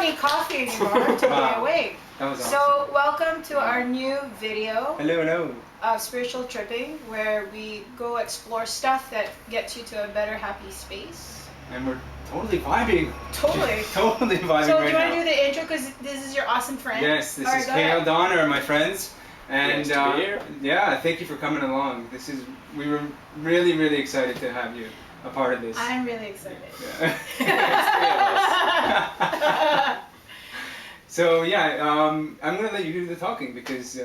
need coffee anymore to be awake. That was awesome. So welcome to our new video. Hello, hello. Of Spiritual Tripping, where we go explore stuff that gets you to a better, happy space. And we're totally vibing. Totally. Totally vibing So right do you want now. to do the intro, because this is your awesome friend? Yes, this is Kayle Donner, my friends. And nice to be here. yeah, thank you for coming along. We were really, really excited to have you a part of this. I'm really excited. Yeah. So yeah, I'm gonna let you do the talking because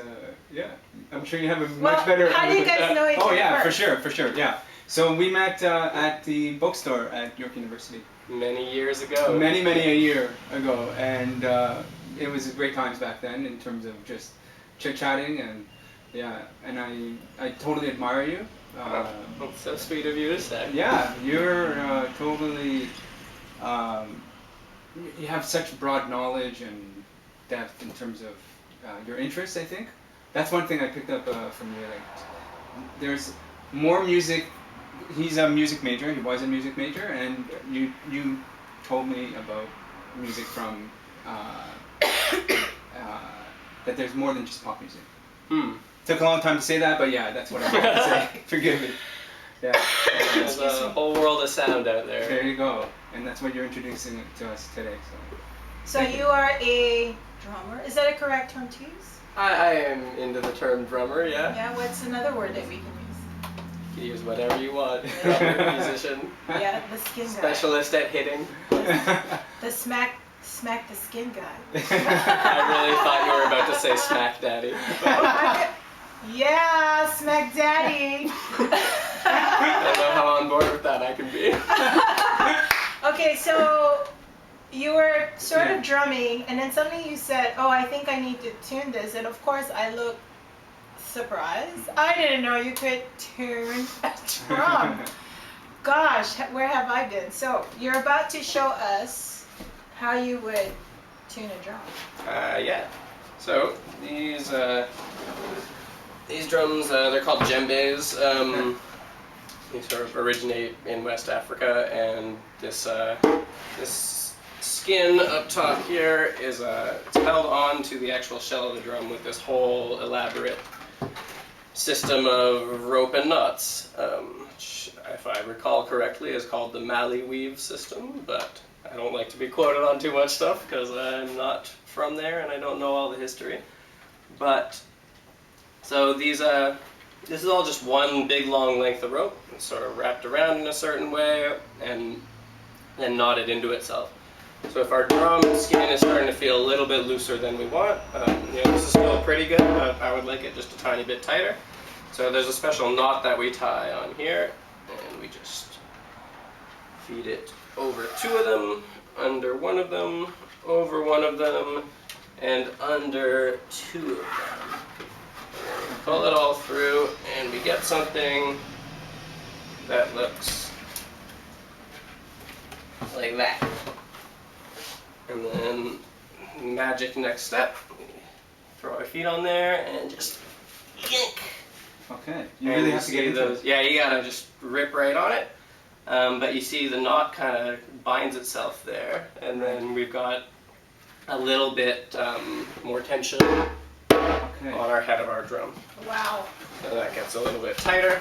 yeah, I'm sure you have a much better. How do you guys know each other? Oh yeah, first? for sure, yeah. So we met at the bookstore at York University. Many years ago. Many a year ago, and it was great times back then in terms of just chit-chatting, and yeah, and I totally admire you. That's so sweet of you to say. Yeah, you're totally. You have such broad knowledge and depth in terms of your interests. I think that's one thing I picked up from you. Like, there's more music. He's a music major. He was a music major, and you told me about music from that there's more than just pop music. Took a long time to say that, but yeah, that's what I wanted to say. Forgive me. Yeah. There's a whole world of sound out there. There you go, and that's what you're introducing to us today. So you are a drummer. Is that a correct term to use? I am into the term drummer, yeah. Yeah. What's another word that we can use? You can use whatever you want. Drummer, musician. Yeah, the skin guy. Specialist at hitting. The smack the skin guy. I really thought you were about to say smack daddy. Yeah, smack daddy. I don't know how on board with that I can be. Okay, so you were sort of drumming, and then suddenly you said, "Oh, I think I need to tune this." And of course, I looked surprised. I didn't know you could tune a drum. Gosh, where have I been? So you're about to show us how you would tune a drum. Yeah. So these drums, they're called Djembes. They sort of originate in West Africa, and this skin up top here is it's held on to the actual shell of the drum with this whole elaborate system of rope and knots, which, if I recall correctly, is called the Mali weave system, but I don't like to be quoted on too much stuff because I'm not from there and I don't know all the history. But so these this is all just one big long length of rope. It's sort of wrapped around in a certain way and then knotted into itself. So if our drum skin is starting to feel a little bit looser than we want, this is still pretty good, but I would like it just a tiny bit tighter. So there's a special knot that we tie on here, and we just feed it over two of them, under one of them, over one of them, and under two of them. Pull it all through, and we get something that looks like that. And then, magic next step, we throw our feet on there and just yank. Okay, you really have to get into those. Yeah, you gotta just rip right on it. But you see the knot kind of binds itself there, and then we've got a little bit more tension on our head of our drum. Wow. So that gets a little bit tighter.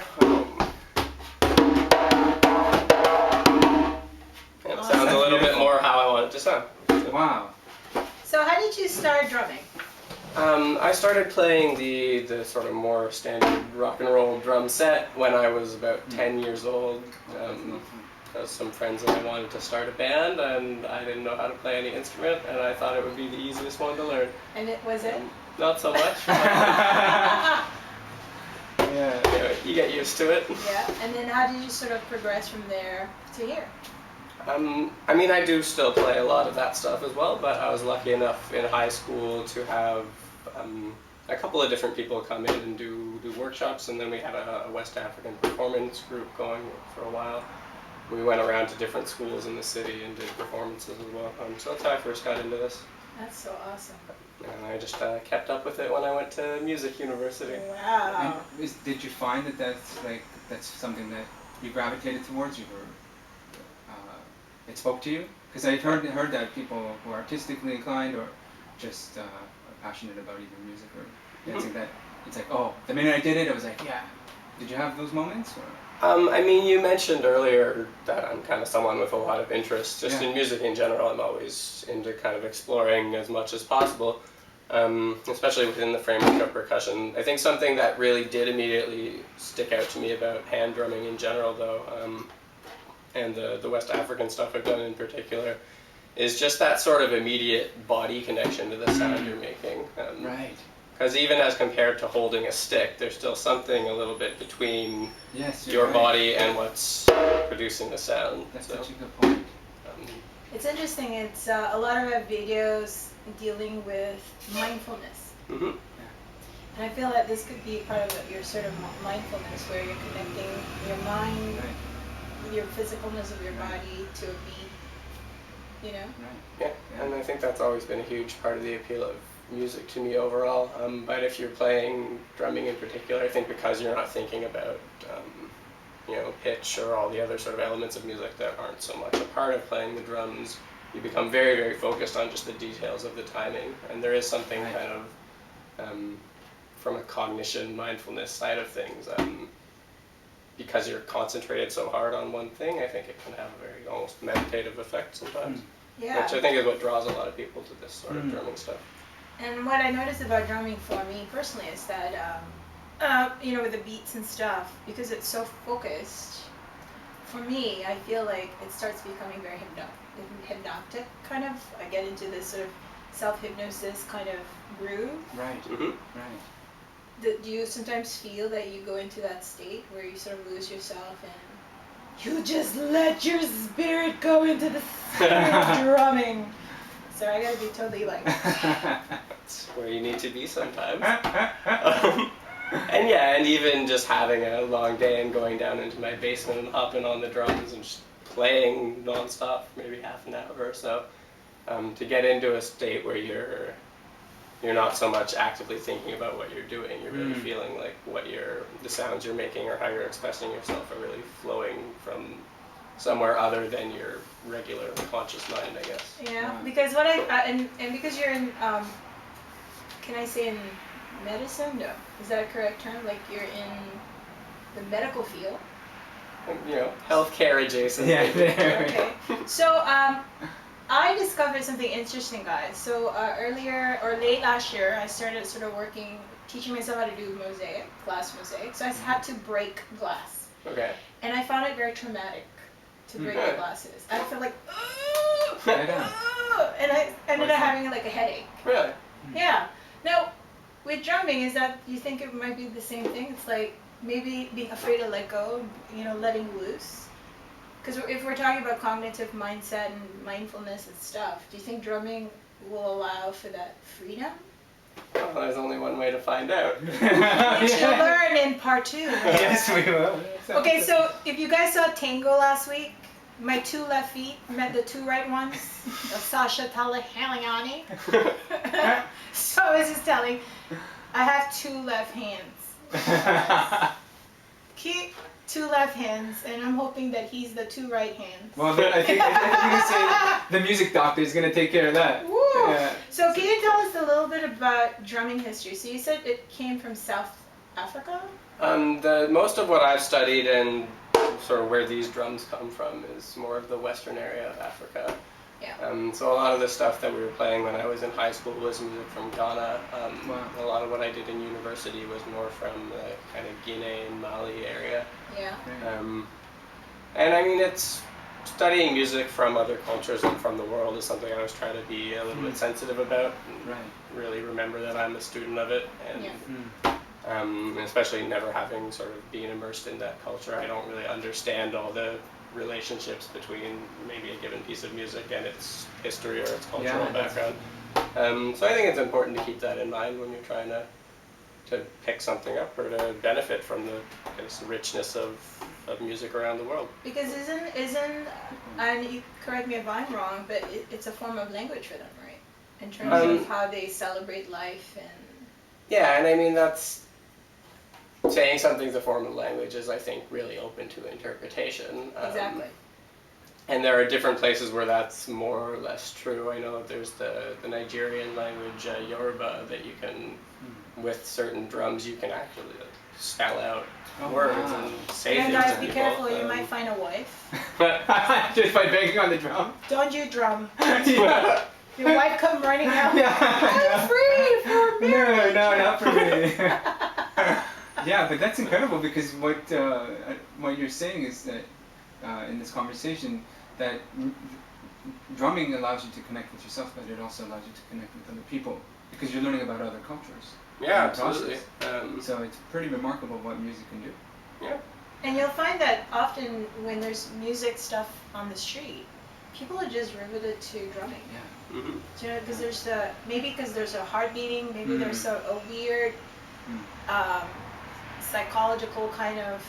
It sounds a little bit more how I want it to sound. Wow. So how did you start drumming? I started playing the sort of more standard rock and roll drum set when I was about 10 years old. Some friends and I wanted to start a band, and I didn't know how to play any instrument, and I thought it would be the easiest one to learn. And was it? Not so much. Yeah. Anyway, you get used to it. Yeah, and then how did you sort of progress from there to here? I mean, I do still play a lot of that stuff as well, but I was lucky enough in high school to have a couple of different people come in and do workshops, and then we had a West African performance group going for a while. We went around to different schools in the city and did performances as well. So that's how I first got into this. That's so awesome. And I just kept up with it when I went to music university. Wow. And did you find that that's something that you gravitated towards? It spoke to you? because I've heard that people who are artistically inclined or just are passionate about either music or dancing, that it's like, oh, the minute I did it, I was like, yeah. Did you have those moments? Or? I mean, you mentioned earlier that I'm kind of someone with a lot of interest just in music in general. I'm always into kind of exploring as much as possible, especially within the framework of percussion. I think something that really did immediately stick out to me about hand drumming in general, though, and the West African stuff I've done in particular, is just that sort of immediate body connection to the sound you're making. Right. Because even as compared to holding a stick, there's still something a little bit between your right. body and what's producing the sound. That's such a good point. It's interesting. It's a lot of our videos dealing with mindfulness. Mm-hmm. And I feel that this could be part of your sort of mindfulness, where you're connecting your mind with your physicalness of your body to a beat. You know? Yeah, and I think that's always been a huge part of the appeal of music to me overall. But if you're playing drumming in particular, I think because you're not thinking about pitch or all the other sort of elements of music that aren't so much a part of playing the drums, you become very, very focused on just the details of the timing. And there is something kind of from a cognition, mindfulness side of things. Because you're concentrated so hard on one thing, I think it can have a very almost meditative effect sometimes. Yeah. Which I think is what draws a lot of people to this sort of drumming stuff. And what I noticed about drumming for me personally is that, with the beats and stuff, because it's so focused, for me, I feel like it starts becoming very hypnotic, kind of. I get into this sort of self-hypnosis kind of groove. Right. Mm-hmm. Right. Do you sometimes feel that you go into that state where you sort of lose yourself and you just let your spirit go into the spirit of drumming? So I gotta be totally like... That's where you need to be sometimes. And even just having a long day and going down into my basement and hopping on the drums and just playing nonstop for maybe half an hour or so, to get into a state where you're not so much actively thinking about what you're doing. You're really feeling like the sounds you're making or how you're expressing yourself are really flowing from somewhere other than your regular conscious mind, I guess. Yeah, because because you're in, can I say in medicine? No. Is that a correct term? Like you're in the medical field? Healthcare adjacent. Yeah. Okay. So, I discovered something interesting, guys. So late last year, I started sort of teaching myself how to do glass mosaic. So I had to break glass. Okay. And I found it very traumatic to break the glasses. I felt like, and I ended up having like a headache. Really? Yeah. Now, with drumming, is that you think it might be the same thing? It's like maybe being afraid to let go, letting loose. Because if we're talking about cognitive mindset and mindfulness and stuff, do you think drumming will allow for that freedom? Well, there's only one way to find out. Which you'll learn in part 2. Yes, we will. Okay, so if you guys saw Tango last week, my 2 left feet met the 2 right ones. Sasha Talahaliani. So I was just telling, I have 2 left hands. Keep 2 left hands, and I'm hoping that he's the 2 right hands. Well, I think you're gonna say the music doctor is gonna take care of that. Woo! Yeah. So can you tell us a little bit about drumming history? So you said it came from South Africa? Most of what I've studied and sort of where these drums come from is more of the western area of Africa. Yeah. So a lot of the stuff that we were playing when I was in high school was music from Ghana. Wow. A lot of what I did in university was more from the kind of Guinea and Mali area. Yeah. And I mean, it's studying music from other cultures and from the world is something I always try to be a little bit sensitive about. And really remember that I'm a student of it. And especially never having sort of been immersed in that culture, I don't really understand all the relationships between maybe a given piece of music and its history or its cultural background. So I think it's important to keep that in mind when you're trying to pick something up or to benefit from the richness of music around the world. Because isn't and you correct me if I'm wrong, but it's a form of language for them, right? In terms of how they celebrate life and... Yeah, and I mean that's... Saying something's a form of language is, I think, really open to interpretation. Exactly. And there are different places where that's more or less true. I know there's the Nigerian language, Yoruba, that you can, with certain drums, you can actually spell out words and say And things guys, to be people. careful, you might find a wife. Just by banging on the drum. Don't you drum. Yeah. Your wife come running out. Yeah. I'm free for marriage. No, not for me. Yeah, but that's incredible because what you're saying is that in this conversation that drumming allows you to connect with yourself, but it also allows you to connect with other people because you're learning about other cultures. Yeah, absolutely. So it's pretty remarkable what music can do. Yeah. And you'll find that often when there's music stuff on the street, people are just riveted to drumming. Yeah. Mm-hmm. You know, because there's a heart beating, maybe there's a weird psychological kind of,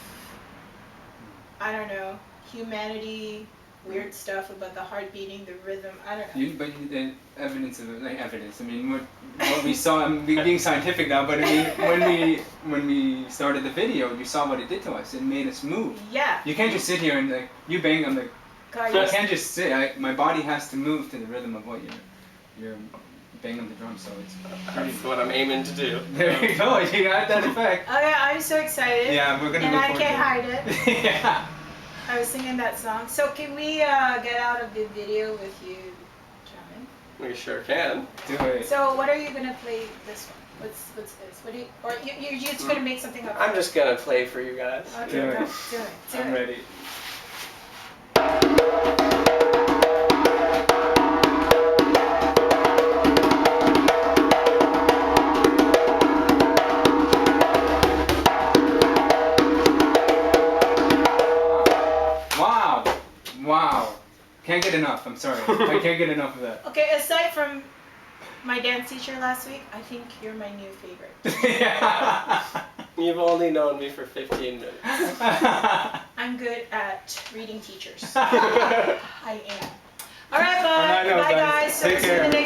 I don't know, humanity, weird stuff about the heart beating, the rhythm, I don't know. But the evidence of evidence. I mean, what we saw. I'm being scientific now, but I mean, when we started the video, you saw what it did to us. It made us move. Yeah. You can't just sit here and like you bang. I'm like, God, I can't just sit. My body has to move to the rhythm of what you're banging the drum. So it's pretty. That's what I'm aiming to do. There you go. You got that effect. Okay, I'm so excited. Yeah, we're gonna. And look I forward can't to hide it. Yeah. I was singing that song. So can we get out of the video with you drumming? We sure can. Do it. So what are you gonna play this one? What's this? What do you, or you're just gonna make something up? I'm just gonna play for you guys. Okay, Do it. go. Do it. Do I'm it. ready. Wow. Can't get enough. I'm sorry. I can't get enough of that. Okay, aside from my dance teacher last week, I think you're my new favorite. Yeah. You've only known me for 15 minutes. I'm good at reading teachers. I am. All right, bye. I know, Bye, guys. guys. So Take see you in the care.